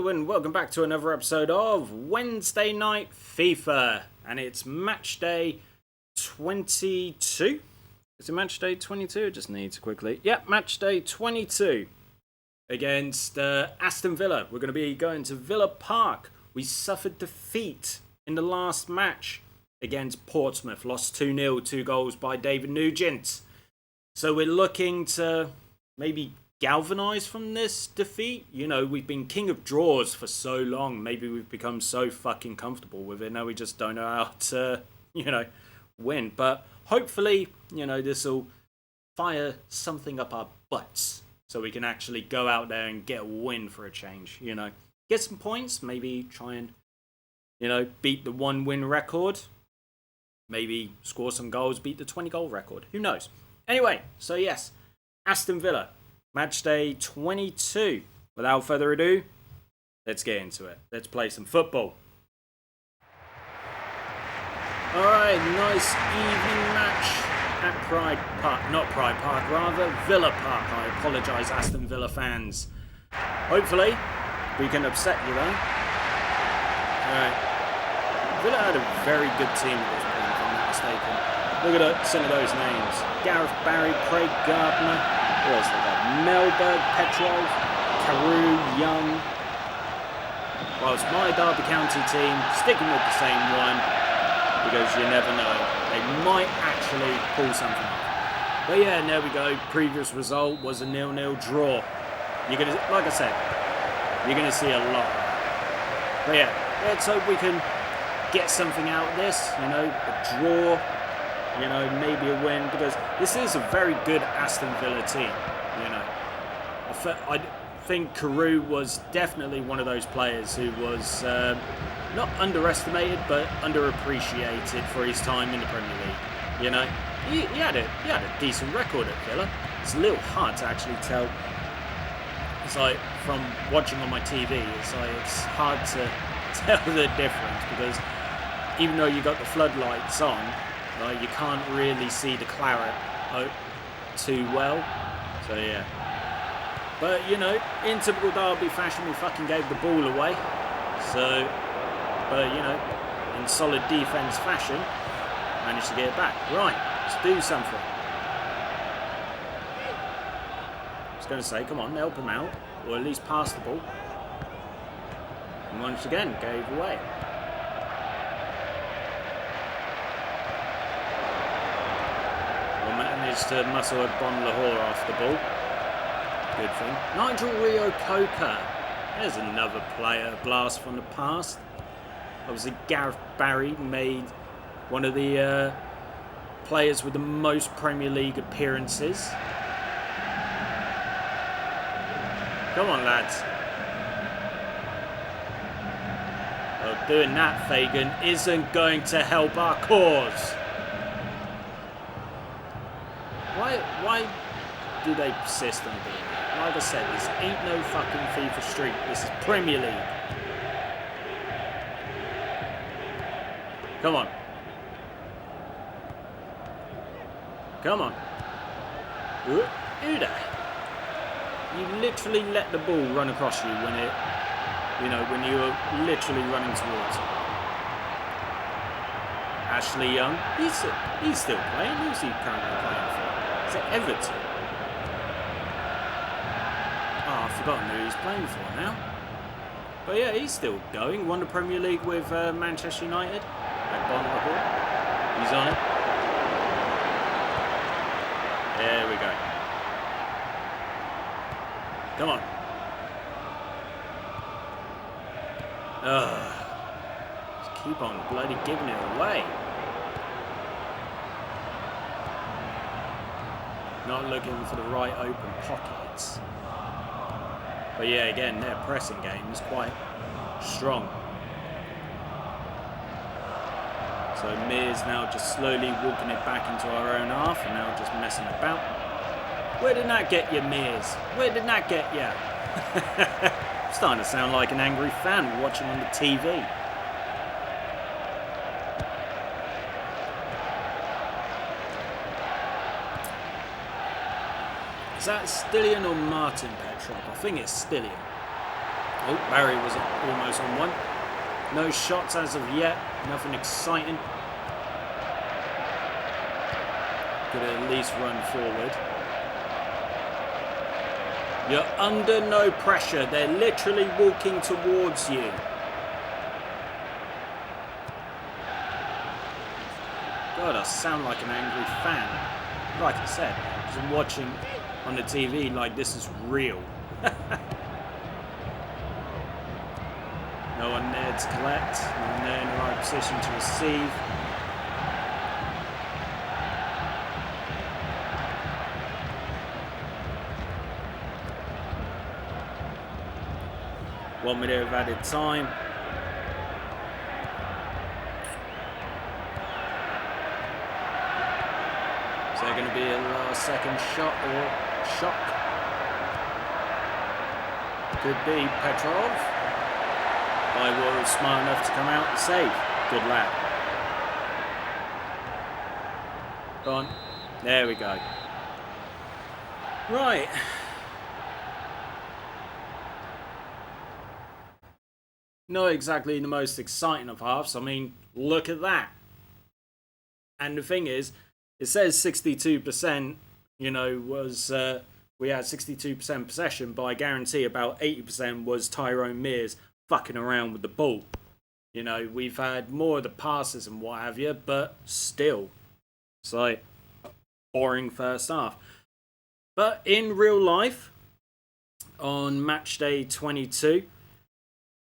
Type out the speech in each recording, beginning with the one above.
Hello and welcome back to another episode of Wednesday Night FIFA, and it's match day 22. Is it match day 22? I just need to quickly. Yep, match day 22 against Aston Villa. We're going to be going to Villa Park. We suffered defeat in the last match against Portsmouth, lost 2-0, 2 goals by David Nugent. So we're looking to maybe galvanise from this defeat. You know, we've been king of draws for so long. Maybe we've become so fucking comfortable with it. Now we just don't know how to, win. But hopefully, this will fire something up our butts so we can actually go out there and get a win for a change. Get some points. Maybe try and, beat the 1-win record. Maybe score some goals, beat the 20-goal record. Who knows? Anyway, so yes, Aston Villa. Match day 22. Without further ado, let's get into it. Let's play some football. Alright, nice evening match at Pride Park. Not Pride Park, rather Villa Park. I apologise, Aston Villa fans. Hopefully, we can upset you though. Alright. Villa had a very good team at this point, if I'm not mistaken. Look at some of those names. Gareth Barry, Craig Gardner. Who else they got? Melberg, Petrov, Carew, Young. Well, it's my Derby County team, sticking with the same one, because you never know. They might actually pull something off. But yeah, there we go. Previous result was a 0-0 draw. You're gonna, like I said, you're gonna see a lot. But yeah, let's hope we can get something out of this. A draw. Maybe a win, because this is a very good Aston Villa team. I think Carew was definitely one of those players who was not underestimated, but underappreciated for his time in the Premier League. He had a decent record at Villa. It's a little hard to actually tell. It's like, from watching on my TV, it's hard to tell the difference, because even though you got the floodlights on, you can't really see the claret too well. So yeah. But, in typical Derby fashion, we fucking gave the ball away. So, but, in solid defence fashion, managed to get it back. Right, let's do something. I was going to say, come on, help him out. Or at least pass the ball. And once again, gave away. Managed to muscle a Bon Lahore off the ball. Good thing. Nigel Rio-Coker. There's another player, blast from the past. Obviously, Gareth Barry made one of the players with the most Premier League appearances. Come on, lads. Well, doing that, Fagan, isn't going to help our cause. Why do they persist on being that? Like I said, this ain't no fucking FIFA Street. This is Premier League. Come on. Come on. Who that? You literally let the ball run across you when when you were literally running towards it. Ashley Young, he's still playing. Who's he currently playing for? Is it Everton? Oh, I've forgotten who he's playing for now. But yeah, he's still going. Won the Premier League with Manchester United. At Bon Lahore. He's on it. There we go. Come on. Just keep on bloody giving it away. Not looking for the right open pockets. But yeah, again, their pressing game is quite strong. So Mears now just slowly walking it back into our own half, and now just messing about. Where did that get you, Mears? Where did that get you? I'm starting to sound like an angry fan watching on the TV. Is that Stillion or Martin Petrov? I think it's Stillion. Oh, Barry was almost on one. No shots as of yet. Nothing exciting. Could at least run forward. You're under no pressure. They're literally walking towards you. God, I sound like an angry fan. Like I said, just watching on the TV like this is real. No one there to collect. No one there in the right position to receive. One minute of added time. Is there going to be a last second shot or shock? Could be Petrov. I was smart enough to come out and save. Good lad. Go on. There we go. Right. Not exactly the most exciting of halves. I mean, look at that. And the thing is, it says 62%, you know, was... we had 62% possession, but I guarantee about 80% was Tyrone Mears fucking around with the ball. You know, we've had more of the passes and what have you, but still, it's like boring first half. But in real life, on match day 22,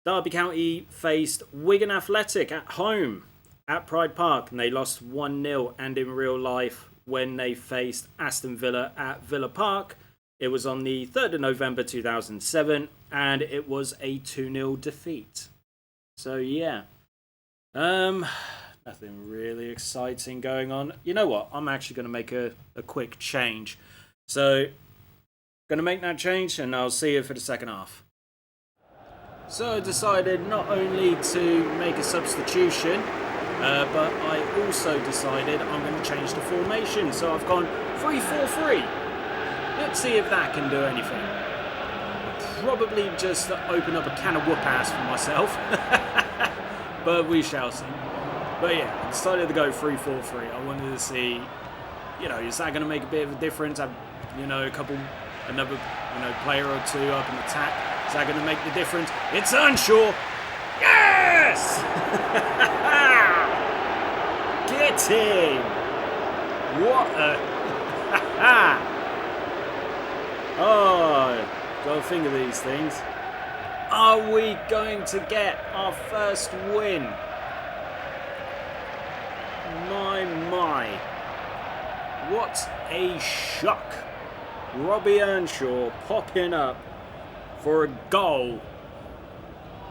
Derby County faced Wigan Athletic at home at Pride Park, and they lost 1-0. And in real life, when they faced Aston Villa at Villa Park, it was on the 3rd of November 2007, and it was a 2-0 defeat. So yeah, nothing really exciting going on. You know what? I'm actually going to make a quick change. So, going to make that change, and I'll see you for the second half. So I decided not only to make a substitution, but I also decided I'm going to change the formation. So I've gone 3-4-3. Let's see if that can do anything. Probably just open up a can of whoop-ass for myself. But we shall see. But yeah, I decided to go 3-4-3. I wanted to see, you know, is that going to make a bit of a difference? You know, another, you know, player or two up in attack. Is that going to make the difference? It's Earnshaw! Yes! Get him! What a... Oh, gotta think of these things. Are we going to get our first win? My. What a shock. Robbie Earnshaw popping up for a goal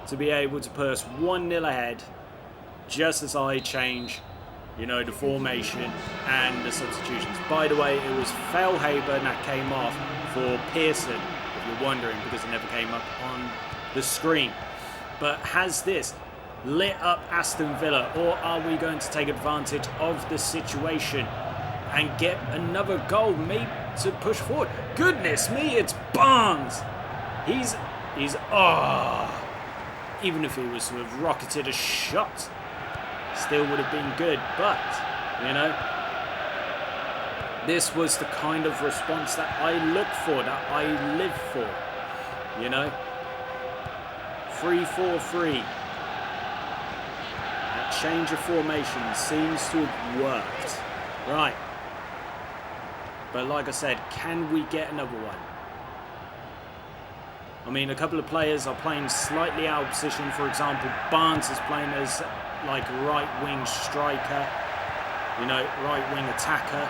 to be able to put us 1-0 ahead just as I change, you know, the formation and the substitutions. By the way, it was Failhaber that came off for Pearson, if you're wondering, because it never came up on the screen. But has this lit up Aston Villa, or are we going to take advantage of the situation and get another goal, maybe to push forward? Goodness me, it's Barnes! He's even if he was to have rocketed a shot, still would have been good. But, you know, this was the kind of response that I look for, that I live for, you know. 3-4-3. That change of formation seems to have worked. Right. But like I said, can we get another one? I mean, a couple of players are playing slightly out of position. For example, Barnes is playing as like right-wing striker, you know, right-wing attacker.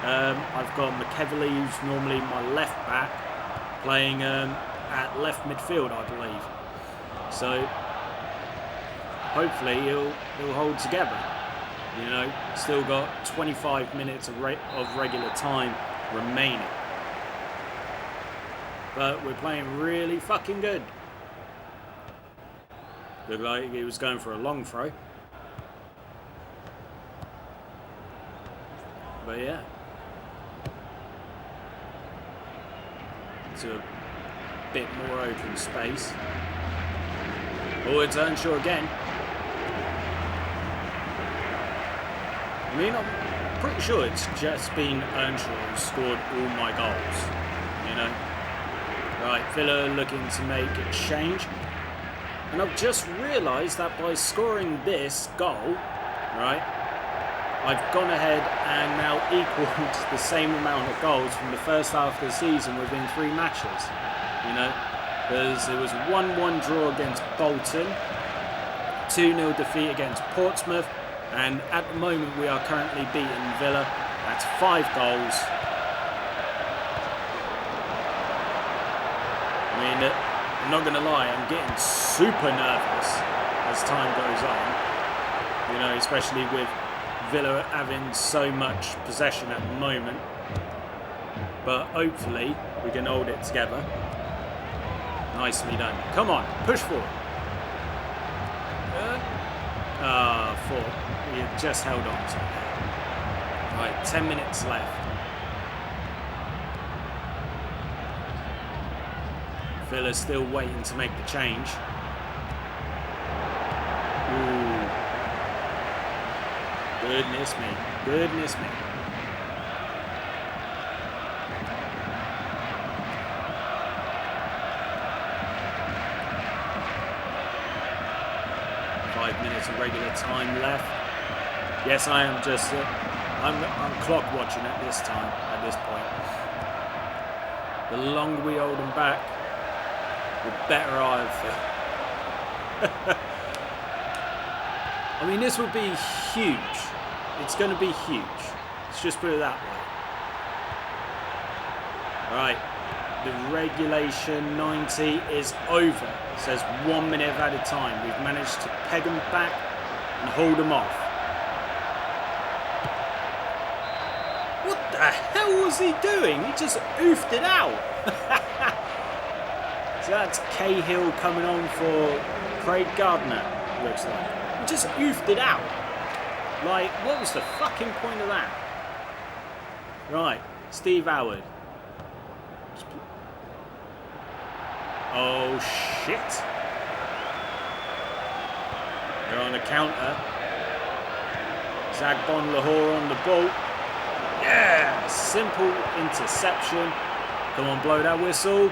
I've got McEverley, who's normally my left back, playing at left midfield, I believe. So hopefully he'll hold together. You know, still got 25 minutes of regular time remaining. But we're playing really fucking good. Looked like he was going for a long throw. But yeah. To bit more open space. Oh, it's Earnshaw again. I mean, I'm pretty sure it's just been Earnshaw who scored all my goals, you know. Right, Villa looking to make a change. And I've just realised that by scoring this goal, right, I've gone ahead and now equaled the same amount of goals from the first half of the season within 3 matches, you know. Because it was 1-1 draw against Bolton, 2-0 defeat against Portsmouth, and at the moment we are currently beating Villa. That's 5 goals. I mean, I'm not going to lie, I'm getting super nervous as time goes on. You know, especially with Villa having so much possession at the moment. But hopefully we can hold it together. Nicely done. Come on, push forward. 4. We have just held on to it. Right, 10 minutes left. Villa's still waiting to make the change. Ooh. Goodness me. Goodness me. Minutes of regular time left. Yes, I am just I'm clock watching at this time, at this point. The longer we hold them back, the better I feel. I mean, this would be huge. It's going to be huge. Let's just put it that way. Right, the regulation 90 is over. It says 1 minute of added time. We've managed to peg them back and hold them off. What the hell was he doing? He just oofed it out. So that's Cahill coming on for Craig Gardner, looks like. He just oofed it out. Like, what was the fucking point of that? Right, Steve Howard. Oh shit. They're on a counter. Zagbon Lahore on the ball. Yeah! Simple interception. Come on, blow that whistle.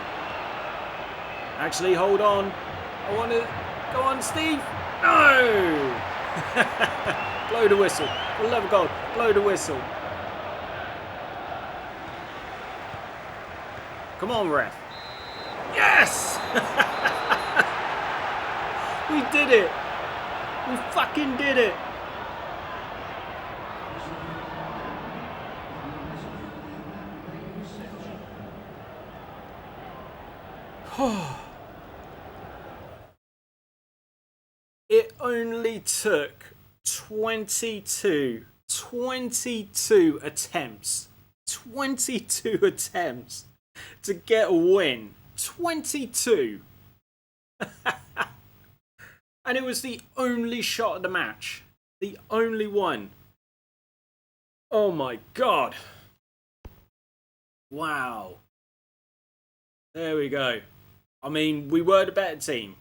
Actually, hold on. I want to... Go on, Steve. No! Blow the whistle. For the love of God, blow the whistle. Come on, ref. Yes! We did it! We fucking did it! It only took 22 attempts. 22 attempts to get a win. 22. And it was the only shot of the match. The only one. Oh my God. Wow. There we go. I mean, we were the better team.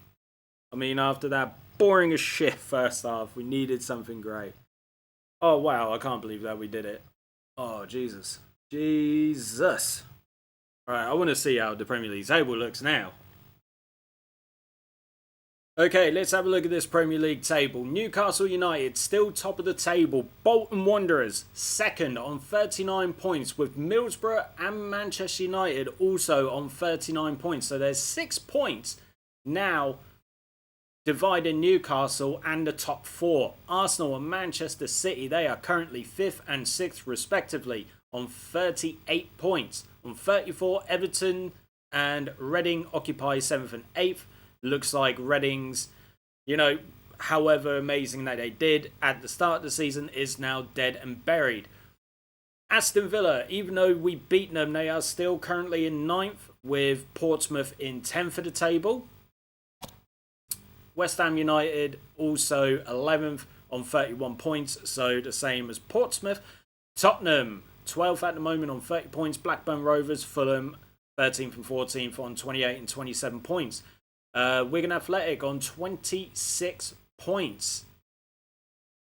I mean, after that boring as shit first half, we needed something great. Oh wow, I can't believe that we did it. Oh, Jesus. Jesus. Alright, I want to see how the Premier League table looks now. Okay, let's have a look at this Premier League table. Newcastle United still top of the table. Bolton Wanderers second on 39 points, with Middlesbrough and Manchester United also on 39 points. So there's 6 points now dividing Newcastle and the top 4. Arsenal and Manchester City, they are currently 5th and 6th respectively on 38 points. On 34, Everton and Reading occupy 7th and 8th. Looks like Reading's, you know, however amazing that they did at the start of the season, is now dead and buried. Aston Villa, even though we beat them, they are still currently in 9th, with Portsmouth in 10th of the table. West Ham United also 11th on 31 points, so the same as Portsmouth. Tottenham 12th at the moment on 30 points. Blackburn Rovers, Fulham 13th and 14th on 28 and 27 points. Wigan Athletic on 26 points.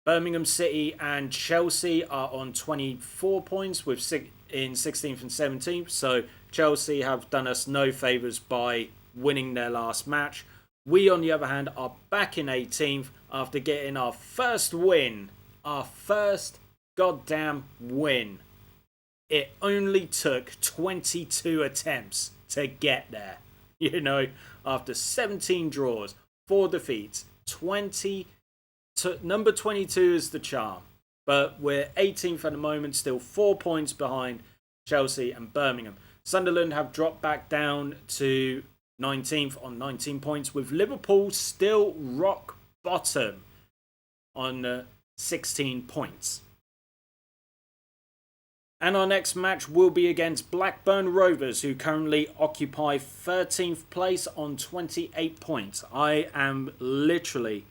Birmingham City and Chelsea are on 24 points in 16th and 17th. So Chelsea have done us no favours by winning their last match. We, on the other hand, are back in 18th after getting our first win. Our first goddamn win. It only took 22 attempts to get there. You know, after 17 draws, 4 defeats, number 22 is the charm. But we're 18th at the moment, still 4 points behind Chelsea and Birmingham. Sunderland have dropped back down to 19th on 19 points, with Liverpool still rock bottom on 16 points. And our next match will be against Blackburn Rovers, who currently occupy 13th place on 28 points. I am literally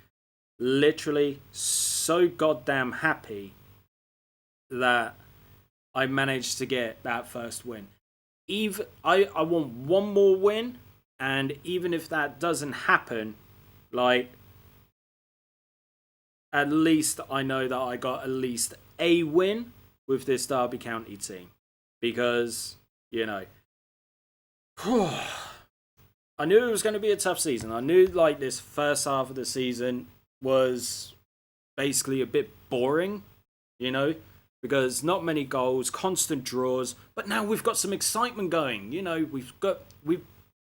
so goddamn happy that I managed to get that first win. I want one more win, and even if that doesn't happen, like, at least I know that I got at least a win with this Derby County team. Because, you know, I knew it was going to be a tough season. I knew, like, this first half of the season was basically a bit boring, you know, because not many goals, constant draws, but now we've got some excitement going. You know, we've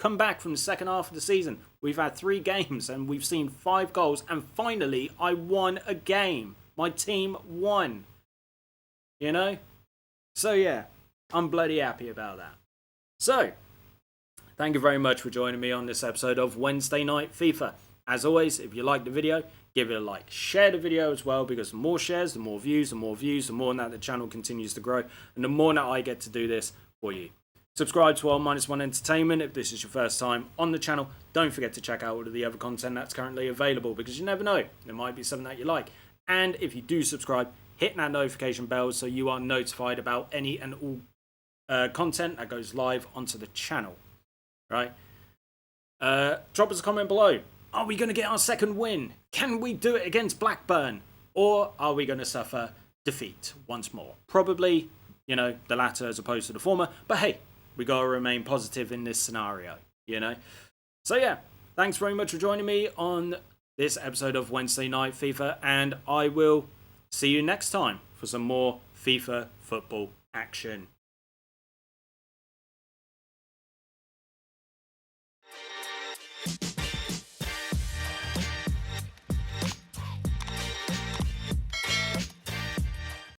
come back from the second half of the season. We've had 3 games and we've seen 5 goals, and finally I won a game. My team won. You know? So yeah, I'm bloody happy about that. So, thank you very much for joining me on this episode of Wednesday Night FIFA. As always, if you liked the video, give it a like. Share the video as well, because the more shares, the more views, the more that the channel continues to grow, and the more that I get to do this for you. Subscribe to R-1 Entertainment if this is your first time on the channel. Don't forget to check out all of the other content that's currently available, because you never know, there might be something that you like. And if you do subscribe, hit that notification bell so you are notified about any and all content that goes live onto the channel. Right? Drop us a comment below. Are we going to get our second win? Can we do it against Blackburn? Or are we going to suffer defeat once more? Probably, you know, the latter as opposed to the former. But hey, we got to remain positive in this scenario, you know? So yeah, thanks very much for joining me on this episode of Wednesday Night FIFA, and I will see you next time for some more FIFA football action.